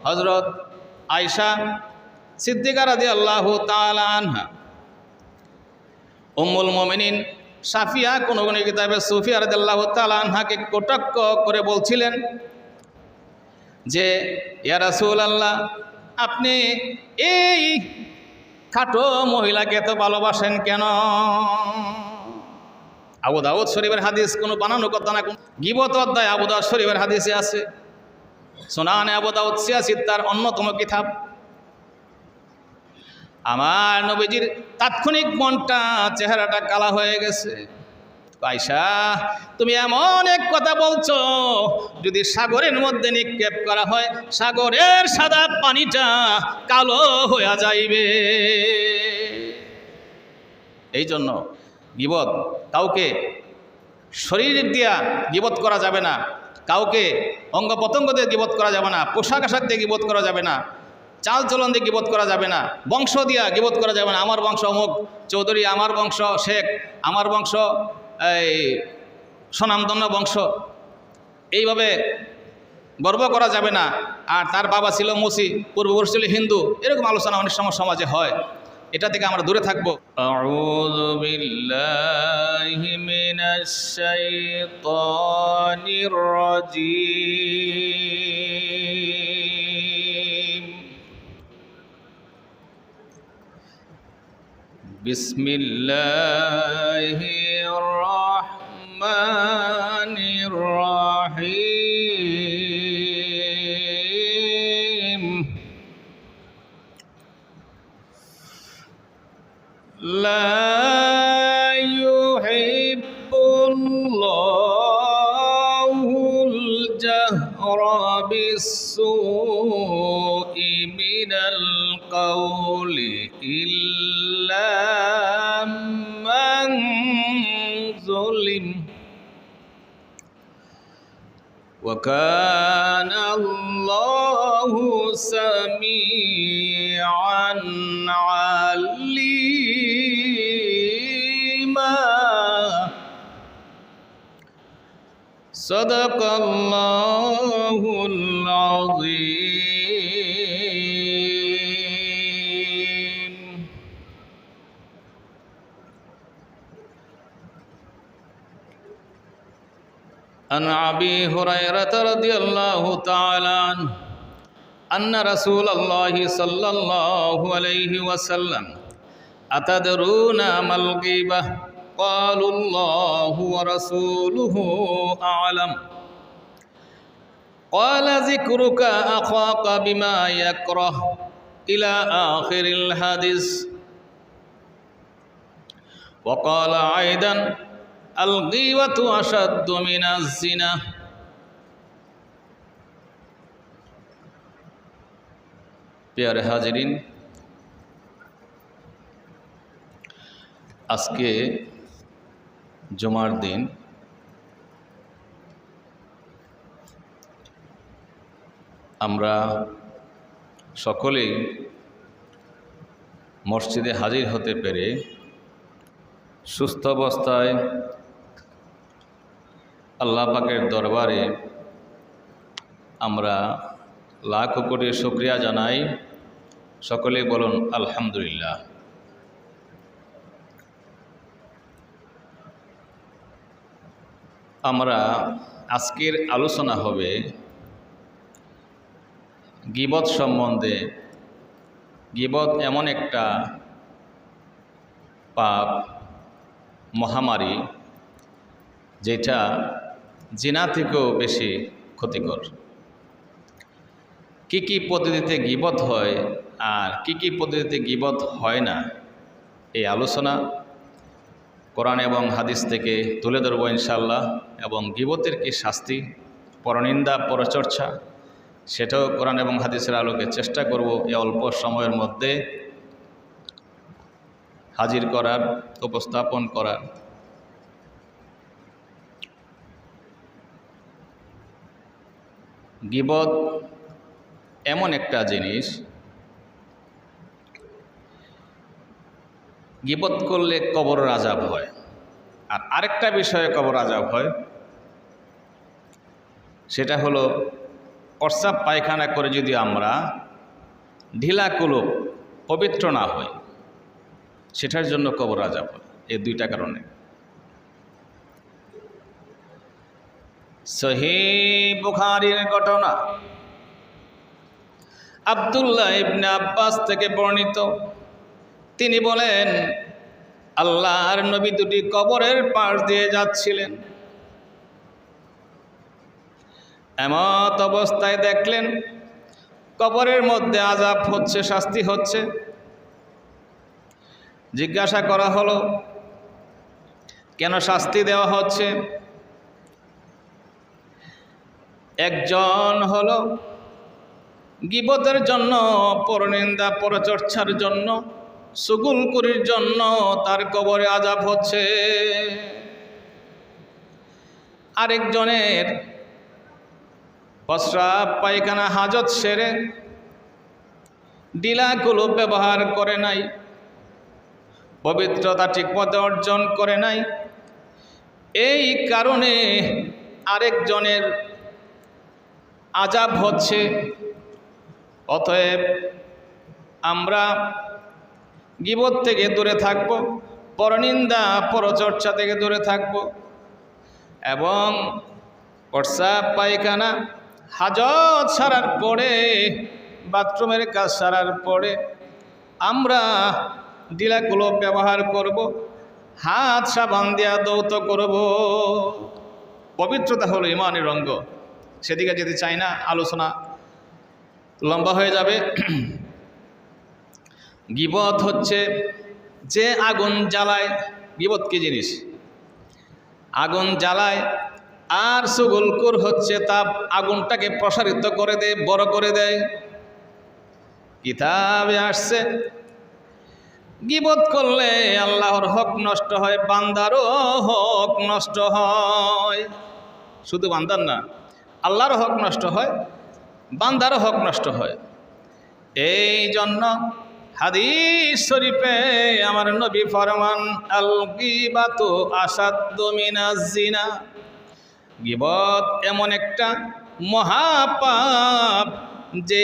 হযরত আয়েশা সিদ্দিকা রাদিয়াল্লাহু তাআলা আনহা, উম্মুল মুমিনিন সাফিয়া কোন কোন কিতাবে সুফিয়া রাদিয়াল্লাহু তাআলা আনহাকে কটাক্ষ করে বলছিলেন যে ইয়া রাসূলুল্লাহ, আপনি এই খাটো মহিলাকে এত ভালোবাসেন কেন? আবু দাউদ শরীফের হাদিস, কোনো বানানো কথা না। গীবত অধ্যায় আবু দাউদ শরীফের হাদিসে আছে। সুনানে আবু দাউদ ৮৬ তার অন্যতম কিতাব। আমার নবীজির তাৎক্ষণিক মনটা, চেহারাটা কালা হয়ে গেছে। আয়েশা, তুমি এমন এক কথা বলছো, যদি সাগরের মধ্যে নিক্ষেপ করা হয় সাগরের সাদা পানিটা কালো হয়ে যাইবে। এই জন্য গীবত, কাউকে শরীর দিয়া গীবত করা যাবে না, কাউকে অঙ্গ প্রত্যঙ্গ দিয়ে গীবত করা যাবে না, পোশাক আশাক দিয়ে গীবত করা যাবে না, চাল চলন দিয়ে গীবত করা যাবে না, বংশ দিয়া গীবত করা যাবে না। আমার বংশ অমুক চৌধুরী, আমার বংশ শেখ, আমার বংশ এই স্বনামধন্য বংশ, এইভাবে গর্ব করা যাবে না। আর তার বাবা ছিল মুসি, পূর্বপুরুষ ছিল হিন্দু, এরকম আলোচনা অনেক সময় সমাজে হয়। এটা থেকে আমরা দূরে থাকবো। আউযু বিল্লাহি মিনাশ শাইতানির রাজীম। বিসমিল্লাহির রাহমানির রাহিম। লা ইউহিব্বুল্লাহুল জাহরা বিস-সুই মিনাল কাওলি ইল্লা মান যুলিম ওয়া কানা আল্লাহু সামিআন আলীমা। সাদাকাল্লাহুল আযীম। عن أبي هريرة رضي الله تعالى عنه أن رسول الله صلى الله عليه وسلم أتدرون ما الغيبة؟ قالوا الله ورسوله أعلم. قال ذكرك أخاك بما يكره إلى آخر الحديث. وقال أيضا الغيبة أشد من الزنا. প্রিয় হাজিরিন, আজকে জুমার দিন। আমরা সকলেই মসজিদে হাজির হতে পেরে সুস্থ অবস্থায় আল্লাহ পাকের দরবারে আমরা লাখ কোটি শুকরিয়া জানাই। সকলেই বলুন আলহামদুলিল্লাহ। আমরা আজকের আলোচনা হবে গীবত সম্বন্ধে। গীবত এমন একটা পাপ, মহামারী, যেটা জিনা থেকেও বেশি ক্ষতিকর। কি কি পদ্ধতিতে গীবত হয় আর কি কি পদ্ধতিতে গীবত হয় না, এই আলোচনা কোরআন এবং হাদিস থেকে তুলে ধরবো ইনশাআল্লাহ। এবং গীবতের কি শাস্তি, পরনিন্দা, পরচর্চা, সেটাও কোরআন এবং হাদিসের আলোকে চেষ্টা করব এই অল্প সময়ের মধ্যে হাজির করার, উপস্থাপন করার। গীবত এমন একটা জিনিস, গীবত করলে কবরের আযাব হয়। আর আরেকটা বিষয়ে কবর আযাব হয়, সেটা হলো প্রস্রাব পায়খানা করে যদি আমরা ঢিলা কুলুপ পবিত্র না হই, সেটার জন্য কবর আযাব হয়। এই দুইটা কারণে। সহিহ বুখারীর ঘটনা, আব্দুল্লাহ ইবনে আব্বাস থেকে বর্ণিত, তিনি বলেন, আল্লাহর নবী দুটি কবরের পাশ দিয়ে যাচ্ছিলেন। এমত অবস্থায় দেখলেন কবরের মধ্যে আযাব হচ্ছে, শাস্তি হচ্ছে। জিজ্ঞাসা করা হলো, কেন শাস্তি দেওয়া হচ্ছে? একজন হলো গীবতের জন্য, পরনিন্দা পরচর্চার জন্য, চুগলখড়ির জন্য তার কবরে আযাব হচ্ছে। আরেকজনের প্রস্রাব পায়খানা হাজত সেরে ঢিলা কুলুপ ব্যবহার করে নাই, পবিত্রতা ঠিকমতো অর্জন করে নাই, এই কারণে আরেকজনের আযাব হচ্ছে। অতএব আমরা গীবত থেকে দূরে থাকব, পরনিন্দা পরচর্চা থেকে দূরে থাকব, এবং প্রস্রাব পায়খানা হাজত সারার পরে, বাথরুমের কাজ সারার পরে আমরা ঢিলা কুলুপ ব্যবহার করব, হাত সাবান দিয়া দৌত করব। পবিত্রতা হলো ইমানের অঙ্গ, সেদিকে যেতে চাই না, আলোচনা লম্বা হয়ে যাবে। গীবত হচ্ছে যে আগুন জ্বালায়। গীবত কি জিনিস? আগুন জ্বালায়। আর চুগলখড় হচ্ছে তা আগুনটাকে প্রসারিত করে দেয়, বড় করে দেয়। কিতাবে আসছে, গীবত করলে আল্লাহর হক নষ্ট হয়, বান্দারও হক নষ্ট হয়। শুধু বান্দার না, আল্লাহর হক নষ্ট হয়, বান্দারও হক নষ্ট হয়। এই জন্য হাদিস শরীফে আমার নবী ফরমান, আল গীবাতু আসাদ্দু মিনাজ জিনা। গীবত এমন একটা মহাপাপ, যে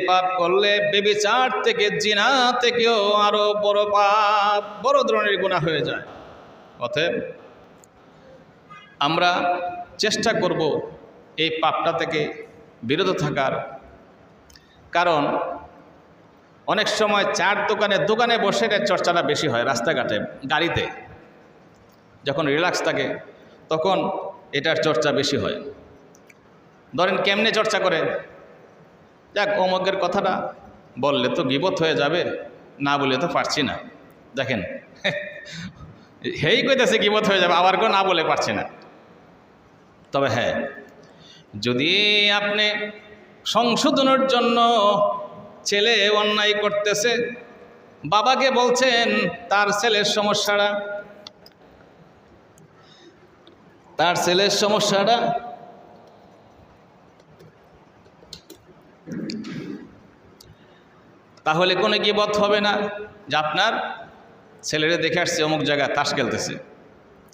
পাপ করলে ব্যভিচার থেকে, জিনা থেকেও আরো বড় পাপ, বড় ধরনের গুনাহ হয়ে যায়। অতএব আমরা চেষ্টা করব এই পাপটা থেকে বিরত থাকার। কারণ অনেক সময় চার দোকানে বসে এটার চর্চাটা বেশি হয়। রাস্তাঘাটে, গাড়িতে যখন রিল্যাক্স থাকে তখন এটার চর্চা বেশি হয়। ধরেন কেমনে চর্চা করে, যাক অমুকের কথাটা বললে তো গীবত হয়ে যাবে, না বলে তো পারছি না। দেখেন, হেই কইতেছে গীবত হয়ে যাবে, আবার কেউ না বলে পারছি না। তবে হ্যাঁ, যদি আপনি সংশোধনের জন্য, ছেলে অন্যায় করতেছে, বাবাকে বলছেন তার ছেলের সমস্যাটা, তাহলে কোনো গীবত হবে না। যে আপনার ছেলেরে দেখে আসছে অমুক জায়গায় তাস খেলতেছে,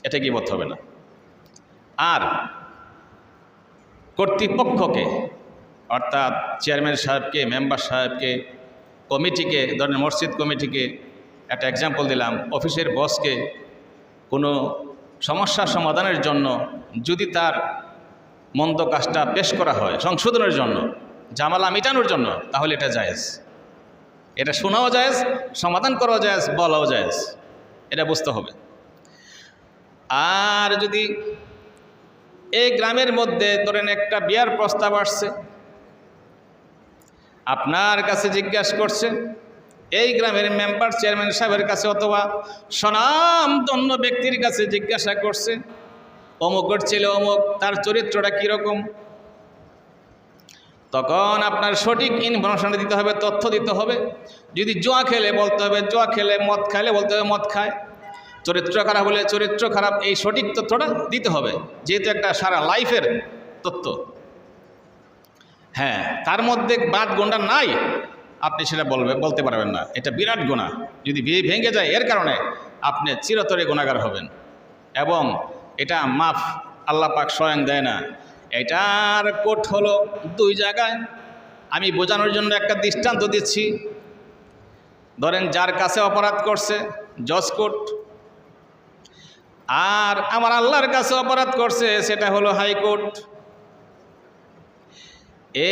এটা গীবত হবে না। আর কর্তৃপক্ষকে, অর্থাৎ চেয়ারম্যান সাহেবকে, মেম্বার সাহেবকে, কমিটিকে, ধরেন মসজিদ কমিটিকে, একটা এক্সাম্পল দিলাম, অফিসের বসকে কোনো সমস্যা সমাধানের জন্য যদি তার মন্দ কাজটা পেশ করা হয় সংশোধনের জন্য, ঝামেলা মেটানোর জন্য, তাহলে এটা জায়েজ। এটা শোনাও জায়েজ, সমাধান করাও জায়েজ, বলাও জায়েজ। এটা বুঝতে হবে। আর যদি এই গ্রামের মধ্যে ধরেন একটা বিয়ার প্রস্তাব আসছে, আপনার কাছে জিজ্ঞাসা করছে, এই গ্রামের মেম্বার চেয়ারম্যান সাহেবের কাছে অথবা স্বনামধন্য ব্যক্তির কাছে জিজ্ঞাসা করছে, অমুকের ছেলে অমুক, তার চরিত্রটা কীরকম, তখন আপনার সঠিক ইনফরমেশন দিতে হবে, তথ্য দিতে হবে। যদি জুয়া খেলে বলতে হবে জুয়া খেলে, মদ খাইলে বলতে হবে মদ খায়, চরিত্র খারাপ হলে চরিত্র খারাপ, এই সঠিক তথ্যটা দিতে হবে, যেহেতু একটা সারা লাইফের তথ্য। হ্যাঁ, তার মধ্যে বাদ গুণা নাই, আপনি সেটা বলতে পারবেন না। এটা বিরাট গুনাহ। যদি বিয়ে ভেঙে যায় এর কারণে, আপনি চিরতরে গুনাহগার হবেন, এবং এটা মাফ আল্লাহ পাক স্বয়ং দেয় না। এটার কোট হলো দুই জায়গায়। আমি বোঝানোর জন্য একটা দৃষ্টান্ত দিচ্ছি। ধরেন যার কাছে অপরাধ করছে জজ কোর্ট, আর আমার আল্লাহর কাছে অপরাধ করছে সেটা হলো হাইকোর্ট।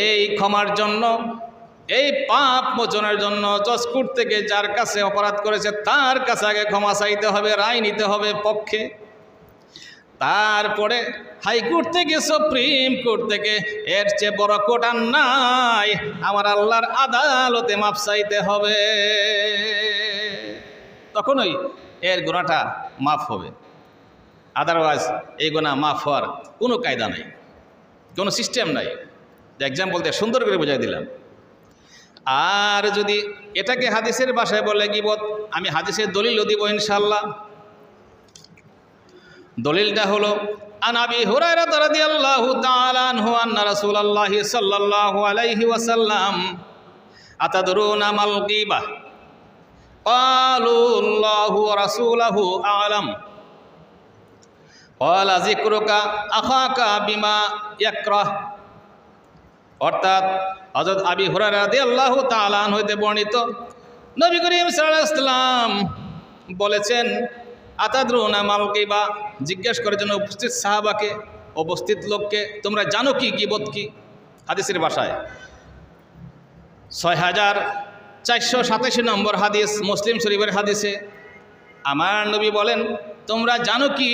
এই ক্ষমার জন্য, এই পাপ মোচনের জন্য জজ কোর্ট থেকে যার কাছে অপরাধ করেছে তার কাছে আগে ক্ষমা চাইতে হবে, রায় নিতে হবে পক্ষে। তারপরে হাইকোর্ট থেকে, সুপ্রিম কোর্ট থেকে, এর চেয়ে বড় কোর্ট আর নাই, আমার আল্লাহর আদালতে মাপ চাইতে হবে। তখনই এর গুনাহটা মাফ হবে। আদারওয়াইজ এই গুনাহ মাফ হওয়ার কোনো কায়দা নাই, কোনো সিস্টেম নাই। এক্সাম্পল দিয়ে সুন্দর করে বোঝাই দিলাম। আর যদি এটাকে হাদিসের ভাষায় বলে গীবত, আমি হাদিসের দলিলও দিব ইনশাআল্লাহ। দলিলটা হলো আন আবি হুরায়রা রাদিয়াল্লাহু তাআলা আনহু আন্না রাসূলুল্লাহ সাল্লাল্লাহু আলাইহি ওয়াসাল্লাম আতাদরুনা মাল গীবাহ ক্বালু আল্লাহু ওয়া রাসূলুহু আ'লাম ক্বালা যিকরুকা আখাকা বিমা ইয়াকরাহ। অর্থাৎ হযরত আবি হুরায়রা রাদিয়াল্লাহু তাআলা আনহু হইতে বর্ণিত, নবী করিম সাল্লাল্লাহু আলাইহি ওয়াসাল্লাম বলেছেন, আতাদরুনা মাল গীবা, জিজ্ঞেস করার জন্য উপস্থিত সাহাবাকে, উপস্থিত লোককে, তোমরা জানো কি গীবত কি? হাদিসের ভাষায় 6487 নম্বর হাদিস, মুসলিম শরীফের হাদিসে আমার নবী বলেন, তোমরা জানো কি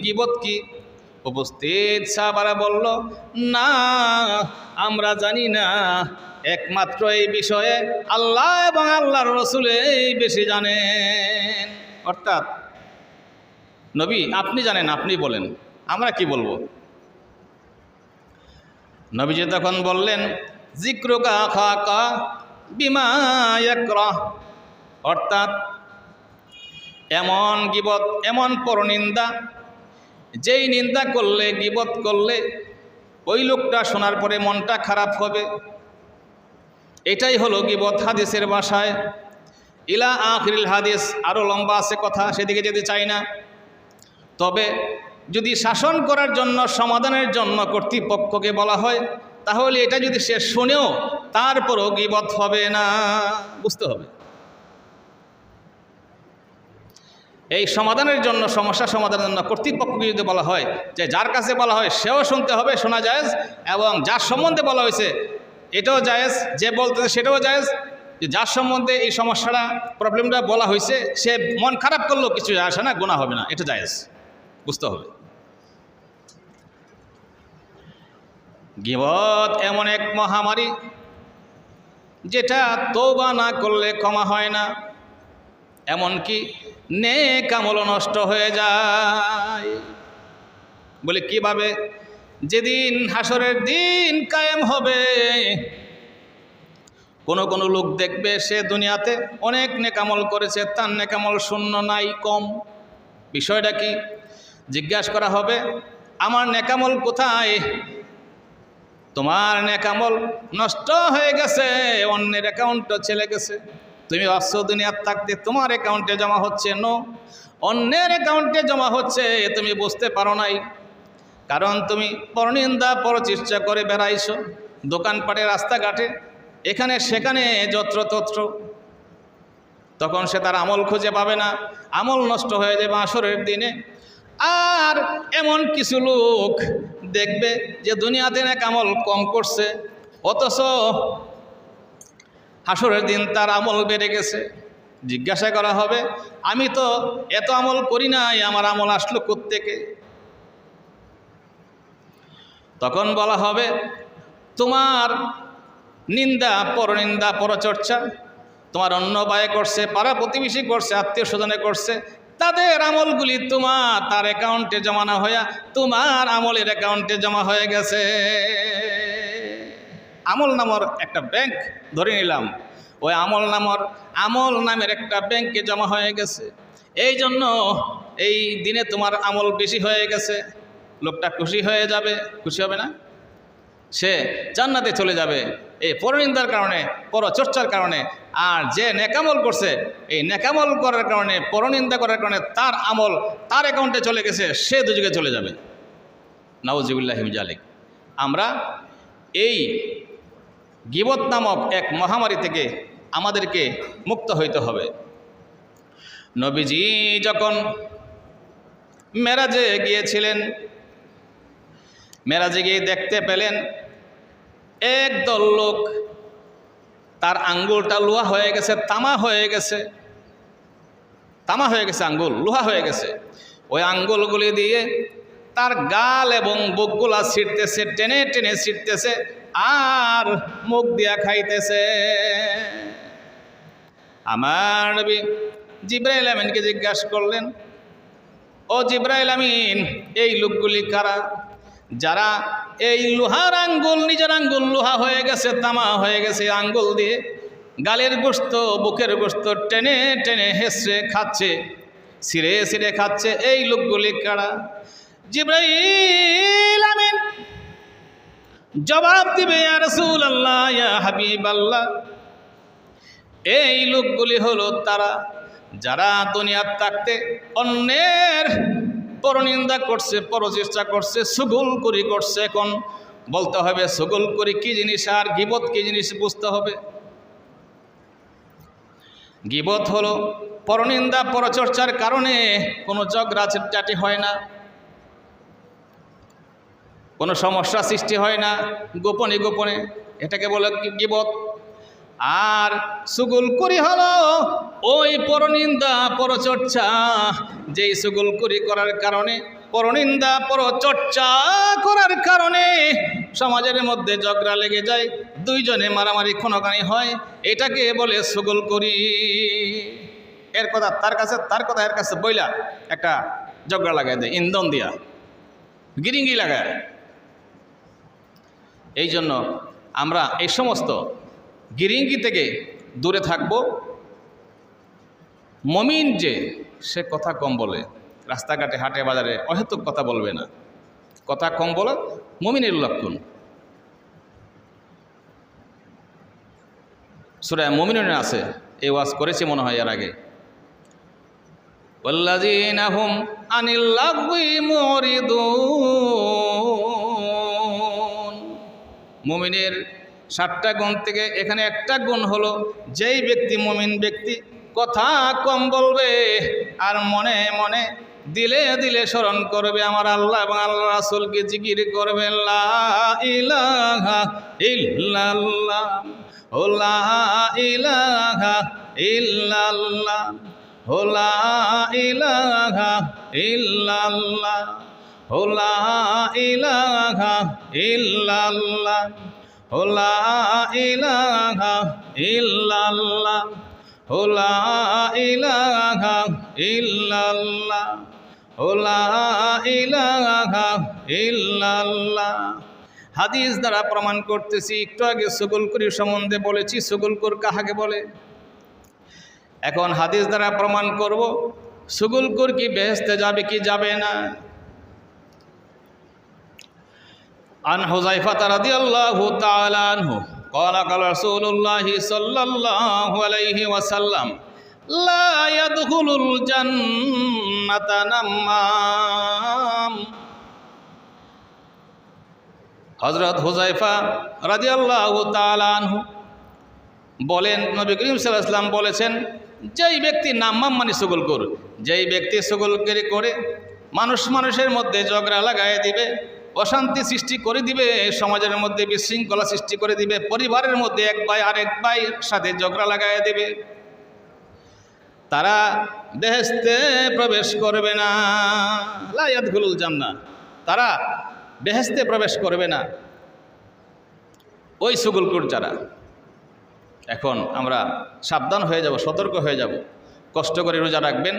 গীবত কি? উপস্থিত সাহাবারা বলল, না আমরা জানি না, একমাত্র এই বিষয়ে আল্লাহ এবং আল্লাহর রাসূলই বেশি জানেন। অর্থাৎ নবী আপনি জানেন, আপনি বলেন, আমরা কি বলবো? নবীজি তখন বললেন, যিকরুকা আখাকা বিমা ইয়াকরাহ। অর্থাৎ এমন গীবত, এমন পরনিন্দা, যেই নিন্দা করলে, গীবত করলে ওই লোকটা শোনার পরে মনটা খারাপ হবে, এটাই হলো গীবত হাদিসের ভাষায়। ইলা আখিরিল হাদিস, আরও লম্বা আছে কথা, সেদিকে যেতে চাই না। তবে যদি শাসন করার জন্য, সমাধানের জন্য কর্তৃপক্ষকে বলা হয়, তাহলে এটা যদি সে শুনেও তারপরও গীবত হবে না, বুঝতে হবে। এই সমাধানের জন্য, সমস্যা সমাধানের জন্য কর্তৃপক্ষকে যদি বলা হয়, যে যার কাছে বলা হয় সেও শুনতে হবে, শোনা জায়েজ, এবং যার সম্বন্ধে বলা হয়েছে এটাও জায়েজ, যে বলতেছে সেটাও জায়েজ। যে যার সম্বন্ধে এই সমস্যাটা, প্রবলেমটা বলা হয়েছে, সে মন খারাপ করলেও কিছু আসে না, গুনাহ হবে না, এটা জায়েজ, বুঝতে হবে। গীবত এমন এক মহামারী, যেটা তওবা না করলে ক্ষমা হয় না, এমনকি নেক আমলও নষ্ট হয়ে যায়। বলে কিভাবে? যেদিন হাসরের দিন কায়েম হবে, কোনো কোনো লোক দেখবে সে দুনিয়াতে অনেক নেকামল করেছে, তার নেকামল শূন্য নাই, কম। বিষয়টা কি? জিজ্ঞাসা করা হবে, আমার নেকামল কোথায়? তোমার নেকামল নষ্ট হয়ে গেছে, অন্যের অ্যাকাউন্টে চলে গেছে। তুমি ভাবছো দুনিয়ার থাকতে তোমার অ্যাকাউন্টে জমা হচ্ছে, নো, অন্যের অ্যাকাউন্টে জমা হচ্ছে, তুমি বুঝতে পারো নাই। কারণ তুমি পরনিন্দা, পরচর্চা করে বেড়াইছো, দোকানপাটে, রাস্তাঘাটে, এখানে সেখানে, যত্রতত্র। তখন সে তার আমল খুঁজে পাবে না, আমল নষ্ট হয়ে যাবে হাসরের দিনে। আর এমন কিছু লোক দেখবে যে দুনিয়াতে নেক আমল কম করছে, অথচ হাসরের দিন তার আমল বেড়ে গেছে। জিজ্ঞাসা করা হবে, আমি তো এত আমল করি নাই, আমার আমল আসলো কোত্থেকে? তখন বলা হবে, তোমার নিন্দা, পরনিন্দা, পরচর্চা তোমার অন্য ভাই করছে, পাড়া প্রতিবেশী করছে, আত্মীয় স্বজনে করছে, তাদের আমলগুলি তার অ্যাকাউন্টে জমা না হইয়া তোমার আমলের অ্যাকাউন্টে জমা হয়ে গেছে। আমল নামের একটা ব্যাংক ধরে নিলাম, ওই আমল নামের একটা ব্যাংকে জমা হয়ে গেছে। এই জন্য এই দিনে তোমার আমল বেশি হয়ে গেছে, লোকটা খুশি হয়ে যাবে, খুশি হবে না? সে জান্নাতে চলে যাবে এই পরনিন্দার কারণে, পরচর্চার কারণে। আর যে নেকামল করছে, এই নেকামল করার কারণে, পরনিন্দা করার কারণে তার আমল তার অ্যাকাউন্টে চলে গেছে, সে দুযুগে চলে যাবে। নাউজুবিল্লাহি মিন যালিক। আমরা এই গীবত নামক এক মহামারী থেকে আমাদেরকে মুক্ত হইতে হবে। নবীজি যখন মেরাজে গিয়েছিলেন, মেরাজে গিয়ে দেখতে পেলেন একদল লোক, তার আঙ্গুলটা লোহা হয়ে গেছে, তামা হয়ে গেছে, তামা হয়ে গেছে, আঙ্গুল লোহা হয়ে গেছে। ওই আঙ্গুলগুলি দিয়ে তার গাল এবং বুকগুলা ছিঁড়তেছে, টেনে টেনে ছিঁড়তেছে আর মুখ দিয়া খাইতেছে। আমার নবী জিবরাইল আমিনকে জিজ্ঞাসা করলেন, ও জিবরাইল আমিন, এই লোকগুলি কারা? যারা এই লোহার আঙ্গুল, নিজের আঙ্গুল লোহা হয়ে গেছে, তামা হয়ে গেছে, আঙ্গুল দিয়ে গালের গোশত, বুকের গোশত টেনে টেনে হেসে খাচ্ছে, ছিঁড়ে ছিঁড়ে খাচ্ছে, এই লোকগুলি কারা? জিবরাইল আমিন জবাব দিবে, ইয়া রাসূলুল্লাহ, ইয়া হাবিবাল্লাহ, এই লোকগুলি হলো তারা যারা দুনিয়ার থাকতে অন্যের পরনিন্দা করছে, পরচেষ্টা করছে, সুগুলকুরি করছে। এখন বলতে হবে সুগুলকুরি কি জিনিস আর গীবত কি জিনিস বুঝতে হবে। গীবত হলো পরনিন্দা পরচর্চার কারণে কোনো ঝগড়া ঝাঁটি হয় না, কোনো সমস্যা সৃষ্টি হয় না, গোপনে গোপনে, এটাকে বলে গীবত। আর সুগুলকুরি হলো ওই পরনিন্দা পরচর্চা, যেই সুগুলকুরি করার কারণে, পরনিন্দা পরচর্চা করার কারণে সমাজের মধ্যে ঝগড়া লেগে যায়, দুইজনে মারামারি খুনোখানি হয়, এটাকে বলে সুগুলকুরি। এর কথা তার কাছে, তার কথা এর কাছে বইলা একটা ঝগড়া লাগাই দেয়, ইন্ধন দিয়া গিরিঙ্গি লাগায়। এই জন্য আমরা এই সমস্ত গিরিঙ্গি থেকে দূরে থাকব। মমিন যে সে কথা কম বলে, রাস্তাঘাটে হাটে বাজারে অহেতুক কথা বলবে না, কথা কম বলা মমিনের লক্ষণ। সূরা মুমিনুন আছে, এই ওয়াজ করেছি মনে হয় এর আগে। ওয়াল্লাযীনা হুম আনিল লাগবি মুরিদুন। মুমিনের 7টা গুণ থেকে এখানে একটা গুণ হলো, যেই ব্যক্তি মুমিন ব্যক্তি কথা কম বলবে আর মনে মনে দিলে দিলে স্মরণ করবে আমার আল্লাহ এবং আল্লাহ রাসূলকে জিকির করবে, লা ইলাহা ইল্লাল্লাহ, ও লা ইলাহা ইল্লাল্লাহ, ও লা ইলাহা ইল্লাল্লাহ, ও লা ইলাহা ইল্লাল্লাহ, ও লা ইলাহা ইল্লাল্লাহ, ও লা ইলাহা ইল্লাল্লাহ, ও লা ইলাহা ইল্লাল্লাহ। হাদিস দ্বারা প্রমাণ করতেছি। একটু আগে সুগুলকুরির সম্বন্ধে বলেছি, সুগুলকুর কাহাকে বলে। এখন হাদিস দ্বারা প্রমাণ করব সুগুলকুর কি বেহেশতে যাবে কি যাবে না। আন হুযায়ফা রাদিয়াল্লাহু তাআলা আনহু قال قال رسول الله صلى الله عليه وسلم لا يدخل الجنة نمام। হযরত হুযায়ফা রাদিয়াল্লাহু তাআলা আনহু বলেন, নবী করিম সাল্লাল্লাহু আলাইহি ওয়াসাল্লাম বলেছেন, যেই ব্যক্তি নাম্মাম মানে সুগুলকুর, যেই ব্যক্তি সুগুলকুরি করে মানুষের মধ্যে ঝগড়া লাগায় দিবে, অশান্তি সৃষ্টি করে দিবে, সমাজের মধ্যে বিশৃঙ্খলা সৃষ্টি করে দিবে, পরিবারের মধ্যে এক ভাই আরেক ভাইয়ের সাথে ঝগড়া লাগায় দেবে, তারা বেহেশতে প্রবেশ করবে না। লা ইয়াদখুলুল জান্নাহ, তারা বেহেশতে প্রবেশ করবে না ওই সুগুলকুর যারা। এখন আমরা সাবধান হয়ে যাব, সতর্ক হয়ে যাব। কষ্ট করে রোজা রাখবেন,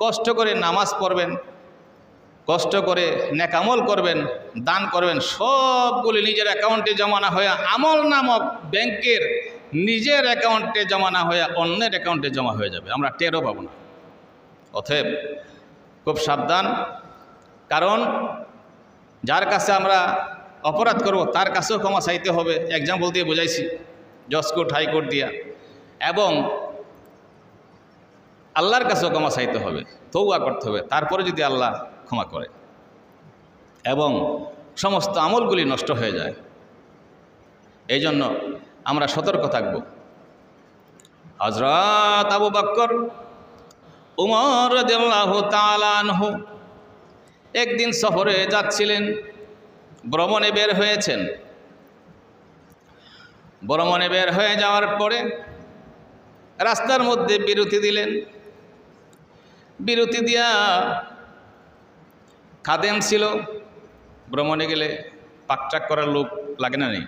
কষ্ট করে নামাজ পড়বেন, কষ্ট করে নেকামল করবেন, দান করবেন, সবগুলি নিজের অ্যাকাউন্টে জমা না হয়ে আমল নামক ব্যাংকের নিজের অ্যাকাউন্টে জমা না হয়ে অন্যের অ্যাকাউন্টে জমা হয়ে যাবে, আমরা টেরও পাবো না। অতএব খুব সাবধান, কারণ যার কাছে আমরা অপরাধ করব তার কাছেও ক্ষমা চাইতে হবে। এক্সাম্পল দিয়ে বুঝাইছি, জজ কোর্ট হাইকোর্ট দিয়া, এবং আল্লাহর কাছেও ক্ষমা চাইতে হবে, তওবা করতে হবে, তারপরে যদি আল্লাহ ক্ষমা করে। এবং সমস্ত আমলগুলি নষ্ট হয়ে যায়। এই জন্য আমরা সতর্ক থাকব। হযরত আবু বকর উমর রাদিয়াল্লাহু তাআলা আনহু একদিন সফরে যাচ্ছিলেন, ভ্রমণে বের হয়েছেন। ভ্রমণে বের হয়ে যাওয়ার পরে রাস্তার মধ্যে বিরতি দিলেন। বিরতি দিয়া খাদেম ছিল, ভ্রমণে গেলে পাকটাক করার লোক লাগে না, নেই,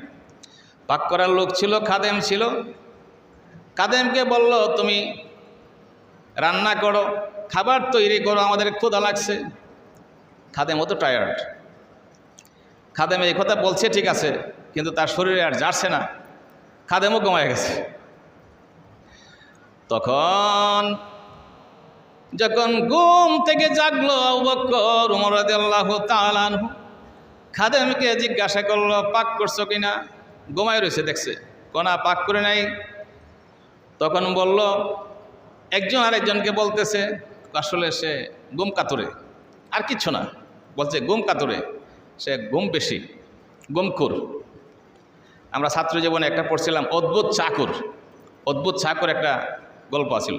পাক করার লোক ছিল, খাদেম ছিল। খাদেমকে বলল, তুমি রান্না করো, খাবার তৈরি করো, আমাদের ক্ষুধা লাগছে। খাদেম অত টায়ার্ড। খাদেম এই কথা বলছে ঠিক আছে, কিন্তু তার শরীরে আর যাচ্ছে না, খাদেমও ঘুমায় গেছে। তখন যখন ঘুম থেকে জাগলো আবু বকর উমর রাদিয়াল্লাহু তাআলা আনহু, খাদেমকে জিজ্ঞাসা করলো, পাক করছো কিনা? ঘুমায় রয়েছে, দেখছে কোনা পাক করে নাই। তখন বলল, একজন আরেকজনকে বলতেছে, আসলে সে ঘুম কাতুরে, আর কিচ্ছু না, বলছে ঘুম কাতুরে, সে ঘুম বেশি, ঘুমখুর। আমরা ছাত্র জীবনে একটা পড়ছিলাম অদ্ভুত চাকুর। অদ্ভুত চাকুর একটা গল্প আছিল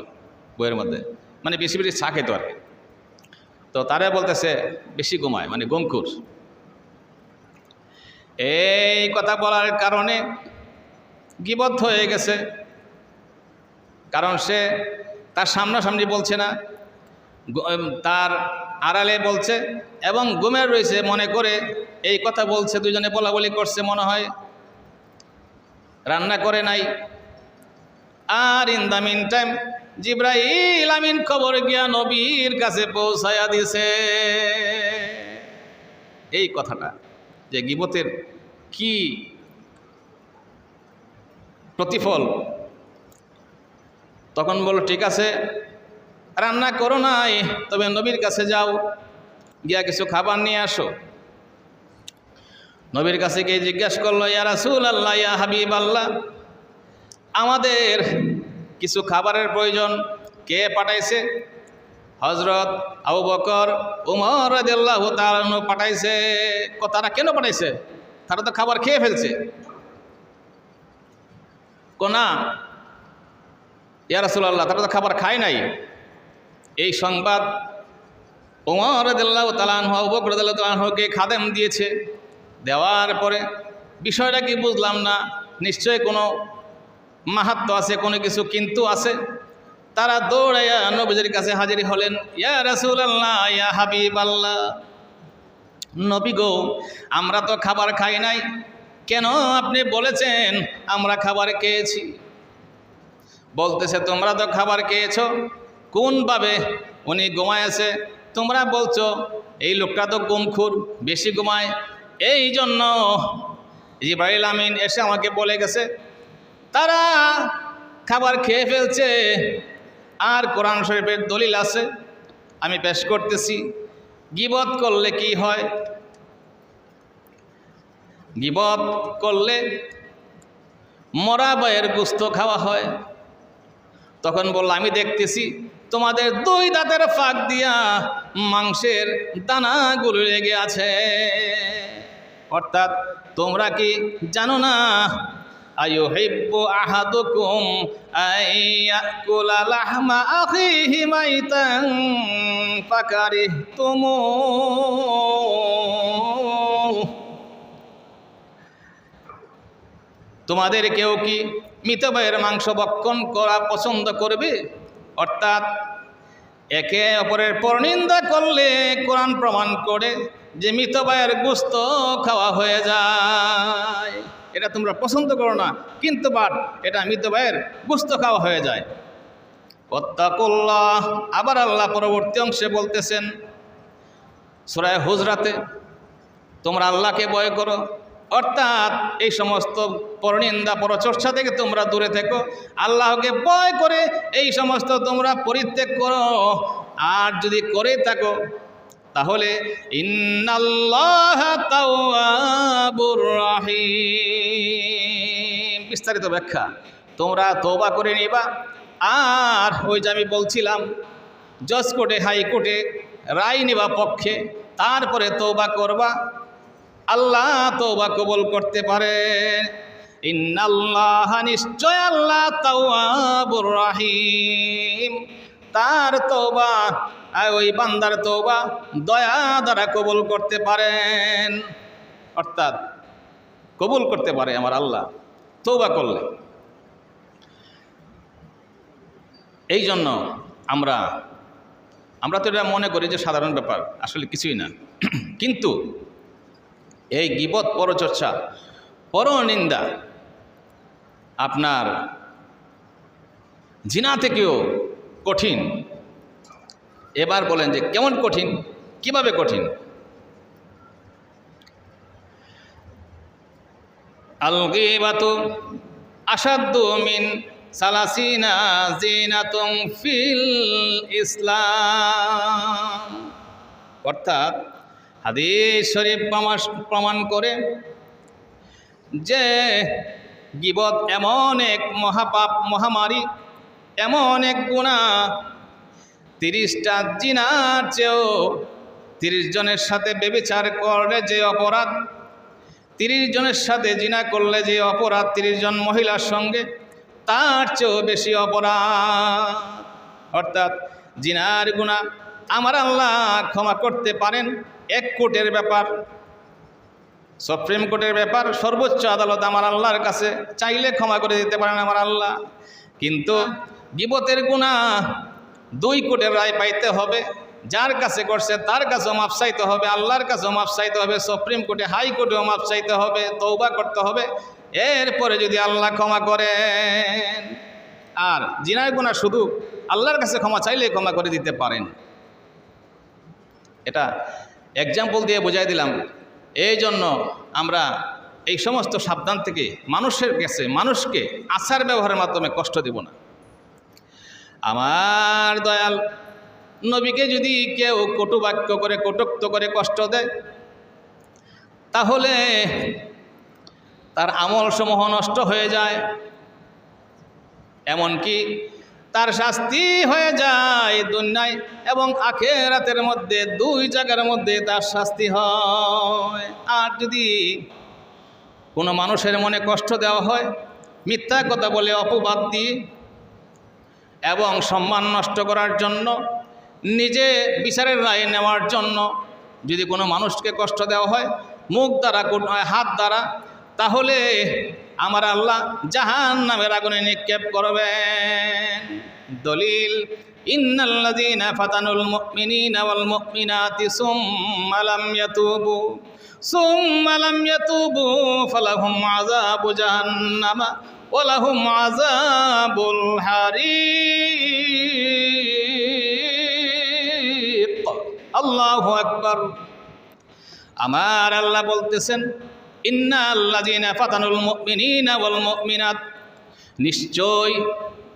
বইয়ের মধ্যে, মানে বেশি বেশি চা খেত আর কি। তো তারা বলতেছে বেশি ঘুমায়, মানে ঘুমখুর। এই কথা বলার কারণে গীবত হয়ে গেছে, কারণ সে তার সামনাসামনি বলছে না, তার আড়ালে বলছে এবং ঘুমের রয়েছে মনে করে এই কথা বলছে। দুজনে বলা বলি করছে, মনে হয় রান্না করে নাই। আর ইন দ্য মিন টাইম জিবরাইল আমিন খবর গিয়া নবীর কাছে পৌঁছায়া দিছে এই কথাটা, যে গীবতের কি প্রতিফল। তখন বলল, ঠিক আছে রান্না করো নাই, তবে নবীর কাছে যাও, গিয়া কিছু খাবার নিয়ে আসো। নবীর কাছে গিয়ে জিজ্ঞাসা করলো, ইয়া রাসূলুল্লাহ, ইয়া হাবিবাল্লাহ, আমাদের কিছু খাবারের প্রয়োজন, কে পাঠাইছে? হযরত আবু বকর উমর রাদিয়াল্লাহু তাআলা আনহু পাঠাইছে। তারা কেন পাঠাইছে? তারা তো খাবার খেয়ে ফেলছে। কোনা ইয়া রাসূলুল্লাহ, তারা তো খাবার খায় নাই। এই সংবাদ উমর রাদিয়াল্লাহু তাআলা আনহু আবু বকর রাদিয়াল্লাহু তাআলা আনহুকে খাদেম দিয়েছে। দেওয়ার পরে বিষয়টা কি বুঝলাম না, নিশ্চয়ই কোনো মাহাত্ম আছে, কোনো কিছু কিন্তু আছে। তারা দৌড়াইয়া নবীজির কাছে হাজির হলেন। ইয়া রাসূলুল্লাহ, ইয়া হাবিবাল্লাহ, নবী গো, আমরা তো খাবার খাই নাই, কেন আপনি বলেছেন আমরা খাবার খেয়েছি? বলতেছে, তোমরা তো খাবার খেয়েছো, কোনভাবে? উনি ঘুমায় আছে, তোমরা বলছো এই লোকটা তো ঘুমখুর, বেশি ঘুমায়, এই জন্য জিবরাইল আমিন এসে আমাকে বলে গেছে তারা খাবার খেয়ে ফেলছে। আর কোরআন শরীফের দলিল আছে, আমি পেশ করতেছি। গীবত করলে কি হয়? গীবত করলে মরা বয়ের গোশত খাওয়া হয়। তখন বলল, আমি দেখতেছি তোমাদের দুই দাঁতের ফাঁক দিয়া মাংসের দানাগুলো লেগে আছে। অর্থাৎ তোমরা কি জানো না, আয়ুহিব্বু আহাদুকুম আইয়াকুলা লাহমা আখিহি মাইতান ফাকারিহতুমু, তোমাদের কেউ কি মৃত ভাইয়ের মাংস ভক্ষণ করা পছন্দ করবে? অর্থাৎ একে অপরের পরনিন্দা করলে কোরআন প্রমাণ করে যে মৃত ভাইয়ের গোশত খাওয়া হয়ে যায়। এটা তোমরা পছন্দ করো না, কিন্তু বাট এটা মৃত ভাইয়ের গোশত খাওয়া হয়ে যায়। ওয়াত্তাকুল্লাহ, আবার আল্লাহ পরবর্তী অংশে বলতেছেন সূরা হুজরাতে, তোমরা আল্লাহকে ভয় করো। অর্থাৎ এই সমস্ত পরনিন্দা পরচর্চা থেকে তোমরা দূরে থেকো, আল্লাহকে ভয় করে এই সমস্ত তোমরা পরিত্যাগ করো। আর যদি করে থাকো তাহলে ইন্নাল্লাহা তাওয়াবুর রাহিম। বিস্তারিত ব্যাখ্যা, তোমরা তওবা করে নিবা। আর ওই যে আমি বলছিলাম জজ কোর্টে হাইকোর্টে রায় নিবা পক্ষে, তারপরে তওবা করবা। আল্লাহ তওবা কবুল করতে পারেন। ইন্নাল্লাহ, নিশ্চয় আল্লাহ তাওয়াবুর রহিম, তার তওবা ওই বান্দার তওবা দয়া দ্বারা কবুল করতে পারেন। অর্থাৎ কবুল করতে পারে আমার আল্লাহ তওবা করলে। এই জন্য আমরা তো এটা মনে করি যে সাধারণ ব্যাপার, আসলে কিছুই না। কিন্তু এই গীবত, পরচর্চা, পরনিন্দা আপনার জিনা থেকেও কঠিন। এবার বলেন যে কেমন কঠিন, কিভাবে কঠিন? আল গীবাতু আশাদ্দু মিন সালাসিনা জিনাতুন ফিল ইসলাম। অর্থাৎ হাদিস শরীফ প্রমাণ করে যে গীবত এমন এক মহাপাপ, মহামারী, এমন এক গুনাহ, 30টা জিনার চেয়েও, 30 জনের সাথে ব্যভিচার করলে যে অপরাধ, 30 জনের সাথে জিনা করলে যে অপরাধ 30 জন মহিলার সঙ্গে, তার চেয়েও বেশি অপরাধ। অর্থাৎ জিনার গুনাহ আমার আল্লাহ ক্ষমা করতে পারেন। 1 কোর্টের ব্যাপার, সুপ্রিম কোর্টের ব্যাপার, সর্বোচ্চ আদালত আমার আল্লাহর কাছে চাইলে ক্ষমা করে দিতে পারেন আমার আল্লাহ। কিন্তু গীবতের গুনাহ 2 কোর্টের রায় পাইতে হবে। যার কাছে করছে তার কাছেও মাফ চাইতে হবে, আল্লাহর কাছেও মাফ চাইতে হবে, সুপ্রিম কোর্টে, হাই কোর্টেও মাফ চাইতে হবে, তওবা করতে হবে। এরপরে যদি আল্লাহ ক্ষমা করেন। আর জিনার গুনাহ শুধু আল্লাহর কাছে ক্ষমা চাইলে ক্ষমা করে দিতে পারেন। এটা এক্সাম্পল দিয়ে বোঝাই দিলাম। এই জন্য আমরা এই সমস্ত সাবধান থেকে মানুষকে আচার ব্যবহারের মাধ্যমে কষ্ট দিব না। আমার দয়াল নবীকে যদি কেউ কটু বাক্য করে, কটুক্ত করে কষ্ট দেয়, তাহলে তার আমল সমূহ নষ্ট হয়ে যায়। এমনকি তার শাস্তি হয়ে যায় দুনিয়ায় এবং আখিরাতের মধ্যে, 2 জায়গার মধ্যে তার শাস্তি হয়। আর যদি কোনো মানুষের মনে কষ্ট দেওয়া হয় মিথ্যা কথা বলে, অপবাদ দিয়ে এবং সম্মান নষ্ট করার জন্য, নিজে বিচারের রায় নেওয়ার জন্য যদি কোনো মানুষকে কষ্ট দেওয়া হয় মুখ দ্বারা, হাত দ্বারা, তাহলে আমার আল্লাহ জাহান্নামের আগুনে নিক্ষেপ করবেন। দলিল, ইন্নাল্লাযীনা ফাতানুল মুমিনিনা ওয়াল মুমিনাতি সুম্মা লাম ইয়াতুবু ফালাহুম আযাবু জাহান্নামা ওয়া লাহুম আযাবুল হারিক। আল্লাহু আকবার। আমার আল্লাহ বলতেছেন, ইন্নাল্লাযীনা ফাতানুল মুমিনিনা ওয়াল মুমিনাত, নিশ্চয়,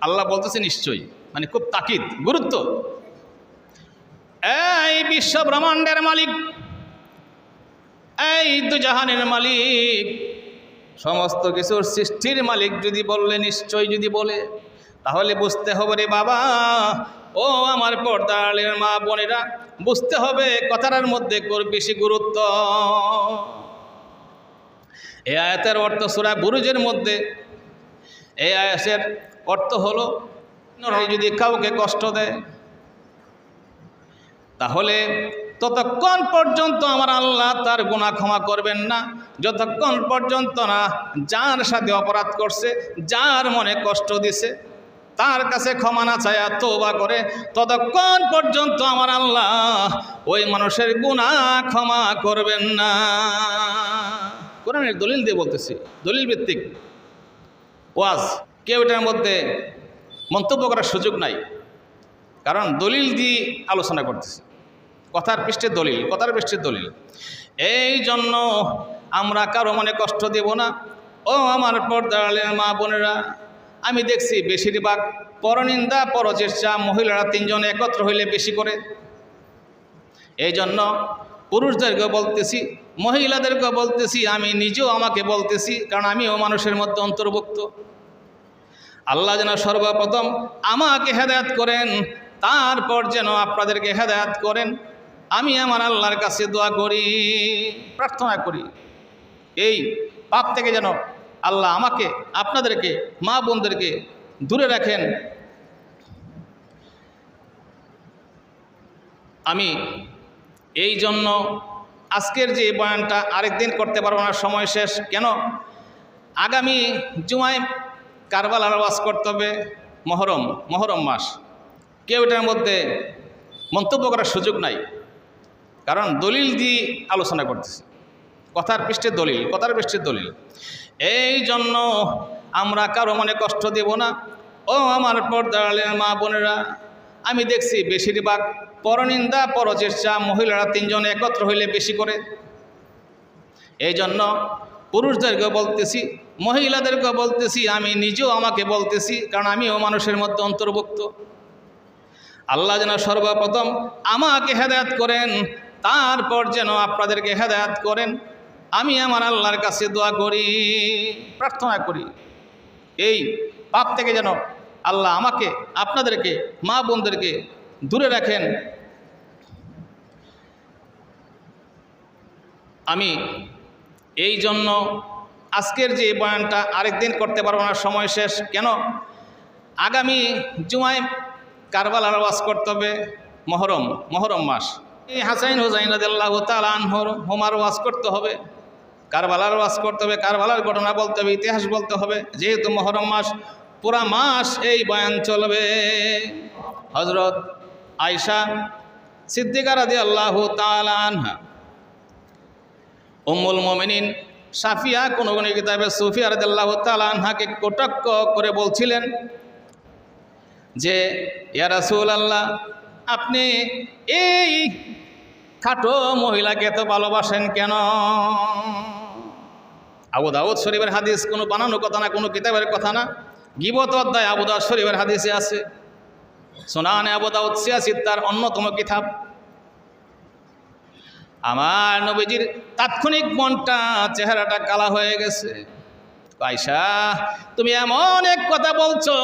আল্লাহ বলতেছে নিশ্চয়, মানে খুব তাকিদ, গুরুত্ব। এই বিশ্ব ব্রহ্মাণ্ডের মালিক, এই দুজাহানের মালিক, সমস্ত কিছুর সৃষ্টির মালিক যদি বললে, নিশ্চয় যদি বলে, তাহলে বুঝতে হবে রে বাবা, ও আমার পর্দার মা বোনেরা, বুঝতে হবে কথাটার মধ্যে বেশি গুরুত্ব। এই আয়াতের অর্থ সূরা বুরুজের মধ্যে, এই আয়াতের অর্থ হলো যদি কাউকে কষ্ট দেয় তাহলে ততক্ষণ পর্যন্ত আমার আল্লাহ তার গুনাহ ক্ষমা করবেন না, যতক্ষণ পর্যন্ত না যার সাথে অপরাধ করছে, যার মনে কষ্ট দিছে, তার কাছে ক্ষমা না চায়া তওবা করে, ততক্ষণ পর্যন্ত আমার আল্লাহ ওই মানুষের গুনাহ ক্ষমা করবেন না। কোরআনের দলিল দিয়ে বলতেছি, দলিল ভিত্তিক ওয়াজ, কেউ এটার মধ্যে মন্তব্য করার সুযোগ নাই, কারণ দলিল দিয়ে আলোচনা করতেছি, কথার পৃষ্ঠে দলিল, কথার পৃষ্ঠে দলিল। এই জন্য আমরা কারো মনে কষ্ট দেব না। ও আমার পর্দার মা বোনেরা, আমি দেখছি বেশিরভাগ পরনিন্দা, পরচর্চা মহিলারা 3 জন একত্র হইলে বেশি করে। এই জন্য পুরুষদেরকে বলতেছি, মহিলাদেরকে বলতেছি, আমি নিজেও আমাকে বলতেছি, কারণ আমিও মানুষের মধ্যে অন্তর্ভুক্ত। আল্লাহ যেন সর্বপ্রথম আমাকে হেদায়েত করেন, তারপর যেন আপনাদেরকে হেদায়েত করেন। আমি আমার আল্লাহর কাছে দোয়া করি, প্রার্থনা করি। এই পাপ থেকে যেন আল্লাহ আমাকে আপনাদেরকে মা বোনদেরকে দূরে রাখেন। আমি এই জন্য আজকের যে বয়ানটা আরেকদিন করতে পারবো না, সময় শেষ। কেন? আগামী জুমায় কারবালার ওয়াজ করতে হবে। মহরম মাস, কেউ এটার মধ্যে মন্তব্য করার সুযোগ নাই, কারণ দলিল দিয়ে আলোচনা করতেছি, কথার পৃষ্ঠে দলিল। এই জন্য আমরা কারো মনে কষ্ট দেব না। ও আমার পর্দার আড়ালের মা বোনেরা, আমি দেখছি বেশিরভাগ পরনিন্দা পরচেষ্টা মহিলারা তিনজন একত্র হইলে বেশি করে। এই জন্য পুরুষদেরকেও বলতেছি, মহিলাদেরকেও বলতেছি, আমি নিজেও আমাকে বলতেছি, কারণ আমিও মানুষের মধ্যে অন্তর্ভুক্ত। আল্লাহ যেন সর্বপ্রথম আমাকে হেদায়েত করেন, তারপর যেন আপনাদেরকে হেদায়েত করেন। আমি আমার আল্লাহর কাছে দোয়া করি, প্রার্থনা করি, এই পাপ থেকে যেন আল্লাহ আমাকে আপনাদেরকে মা বোনদেরকে দূরে রাখেন। আমি এই জন্য আজকের যে বয়ানটা আরেকদিন করতে পারবো না, সময় শেষ। কেন? আগামী জুমায় কারবালার ওয়াজ করতে হবে। মহরম মাস, এই হাসাইন হুসাইন রাদিয়াল্লাহু তাআলা আনহুমার ওয়াজ করতে হবে, কারবালার ওয়াজ করতে হবে, কারবালার ঘটনা বলতে হবে, ইতিহাস বলতে হবে। যেহেতু মহরম মাস, পুরা মাস এই বয়ান চলবে। হযরত আয়েশা সিদ্দিকা রাদিয়াল্লাহু তাআলা আনহা, উম্মুল মুমিনিন সাফিয়া কোন কিতাবে সুফিয়া রাদিয়াল্লাহু তাআলা আনহাকে কটাক্ষ করে বলছিলেন যে, ইয়া রাসূলুল্লাহ, আপনি এই খাটো মহিলাকে তো ভালোবাসেন কেন? আবু দাউদ শরীফের হাদিস, কোনো বানানো কথা না, কোনো কিতাবের কথা না। গীবত অধ্যায় আবু দাউদ শরীফের হাদিসে আছে। সুনানে আবু দাউদ সিয়াসিত তার অন্যতম কিতাব। আমার নবীজির তাৎক্ষণিক মনটা, চেহারাটা কালা হয়ে গেছে। আয়েশা, তুমি এমন এক কথা বলছো,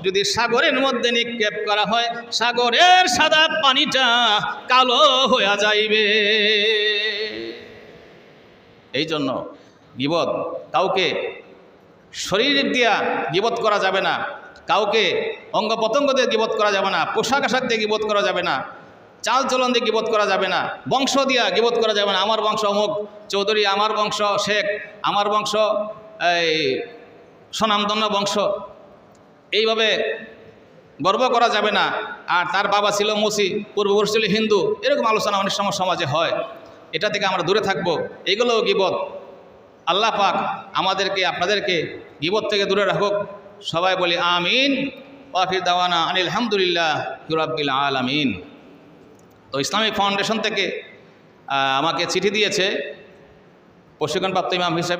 যদি সাগরের মধ্যে নিক্ষেপ করা হয়, সাগরের সাদা পানিটা কালো হয়ে যাইবে। এই জন্য গীবত, কাউকে শরীর দিয়া গীবত করা যাবে না, কাউকে অঙ্গ প্রত্যঙ্গ দিয়ে গীবত করা যাবে না, পোশাক আশাক দিয়ে গীবত করা যাবে না, চাল চলন দিয়ে গীবত করা যাবে না, বংশ দিয়া গীবত করা যাবে না। আমার বংশ অমুক চৌধুরী, আমার বংশ শেখ, আমার বংশ এই স্বনামধন্য বংশ, এইভাবে গর্ব করা যাবে না। আর তার বাবা ছিল মুসি, পূর্বপুরুষ ছিল হিন্দু, এরকম আলোচনা অনেক সময় সমাজে হয়। এটা থেকে আমরা দূরে থাকবো। এগুলোও গীবত। আল্লাহ পাক আমাদেরকে আপনাদেরকে গীবত থেকে দূরে রাখুক। সবাই বলি আমিন। ওয়াফির দাওয়ানা আনিল হামদুলিল্লাহি রাব্বিল আলামিন। তো ইসলামিক ফাউন্ডেশন থেকে আমাকে চিঠি দিয়েছে প্রশিক্ষণপ্রাপ্ত ইমাম হিসাবে।